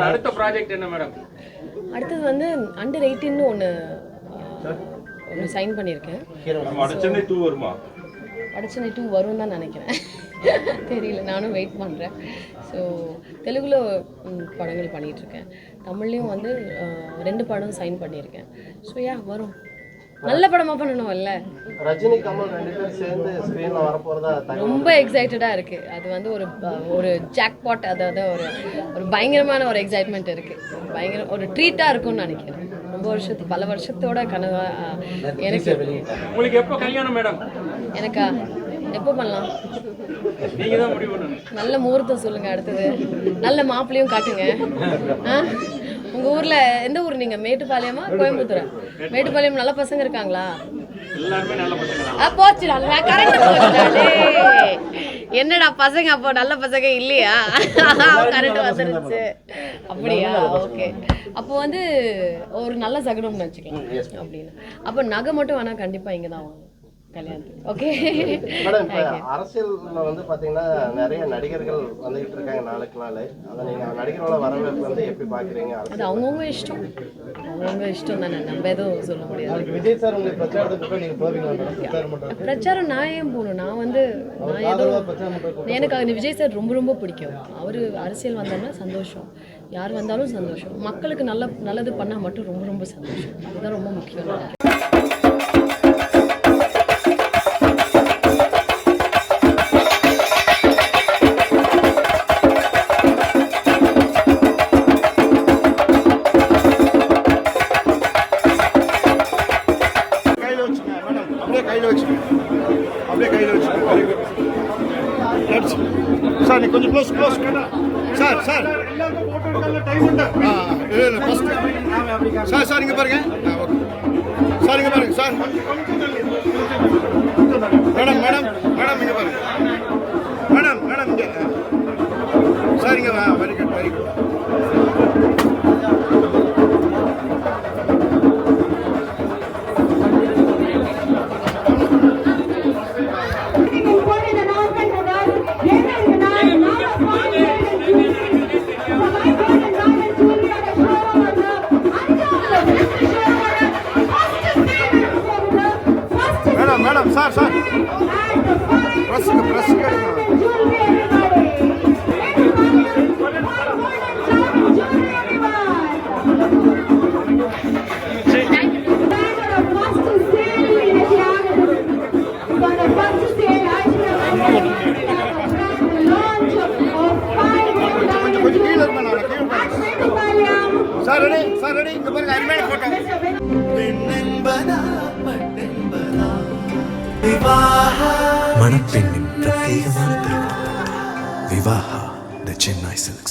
அடுத்த ப்ராஜெக்ட் என்ன மேடம்? அடுத்தது வந்து அண்டர் 18 ஒன்று சைன் பண்ணியிருக்கேன். அடச்சென்னை 2 வருமா? அடச்சென்னை 2 வரும் தான் நினைக்கிறேன். தெரியல, நானும் வெயிட் பண்ணுறேன். ஸோ தெலுங்குல படங்கள் பண்ணிகிட்ருக்கேன், தமிழ்லேயும் வந்து 2 படம் சைன் பண்ணியிருக்கேன். ஸோ வரும், நல்ல படமாக பண்ணணும்ல. ரஜினி கமல் 2 பேரும் சேர்ந்து ஸ்க்ரீனில் வரப்போகிறதா ரொம்ப எக்ஸைட்டடாக இருக்குது. அது வந்து ஒரு ஜாக்பாட், அதாவது ஒரு பயங்கரமான ஒரு எக்ஸைட்மெண்ட் இருக்குது. பயங்கர ஒரு ட்ரீட்டாக இருக்கும்னு நினைக்கிறேன். பல வருஷத்தோட கனவா எனக்கு. உங்களுக்கு எப்போ கல்யாணம் மேடம்? எனக்கா எப்போ பண்ணலாம்? நீங்கள் தான் முடிவு பண்ணணும். நல்ல முகூர்த்தம் சொல்லுங்கள். அடுத்தது நல்ல மாப்பிள்ளையும் காட்டுங்க. உங்கள் ஊரில் எந்த ஊர் நீங்கள்? மேட்டுப்பாளையமா கோயம்புத்தூரா? மேட்டுப்பாளையம் நல்ல பசங்க இருக்காங்களா? எல்லாருமே நல்ல பசங்க. போச்சுடா, கரெக்டாக. என்னடா பசங்க அப்போ நல்ல பசங்க இல்லையா? கரெக்ட் வந்துருச்சு. அப்படியா? ஓகே. அப்போ வந்து ஒரு நல்ல சகுனம்னு வச்சுக்கலாம் அப்படின்னு. அப்போ நகை மட்டும் வேணா கண்டிப்பாக இங்கே தான் வாங்க கல்யாணத்துக்கு. ஓகே மேடம், இப்போ அரசியலில் வந்து பார்த்தீங்கன்னா நிறைய நடிகர்கள் வந்துகிட்டு இருக்காங்க நாளுக்கு நாள். அதை நீங்கள் நடிகரோட வரவேற்பு வந்து எப்படி பார்க்குறீங்க? அது அவங்கவுங்க இஷ்டம், அவங்கவுங்க இஷ்டம் தானே, நம்ம எதுவும் சொல்ல முடியாது. விஜய் சார் உங்களுக்கு பிரச்சாரத்துக்கு நீங்கள் போவீங்களா? பிரச்சாரம் நான் ஏன் போகணும்? நான் ஏதோ எனக்கு அது விஜய் சார் ரொம்ப ரொம்ப பிடிக்கும். அவர் அரசியல் வந்தாருன்னா சந்தோஷம், யார் வந்தாலும் சந்தோஷம். மக்களுக்கு நல்லது பண்ணால் மட்டும் ரொம்ப ரொம்ப சந்தோஷம். அதுதான் ரொம்ப முக்கியம். சார் கொஞ்சம் க்ளோஸ் சார் சார் டைம் உண்டு. சார் சார் இங்கே பாருங்க. சார் இங்கே பாருங்க சார். மேடம் மேடம் மேடம் இங்கே பாருங்க. மேடம் மேடம் இங்கே சார் இங்கே very good very good. Madam sir sir press கொஞ்சம் கீழே சார் ரெடி சார் ரெடி. இங்கே பாருங்க, அருமையான போட்டோ. மணப்பெண்ணின் பிரத்யேகமான திருமணம் விவாஹா தி சென்னை சில்க்ஸ்.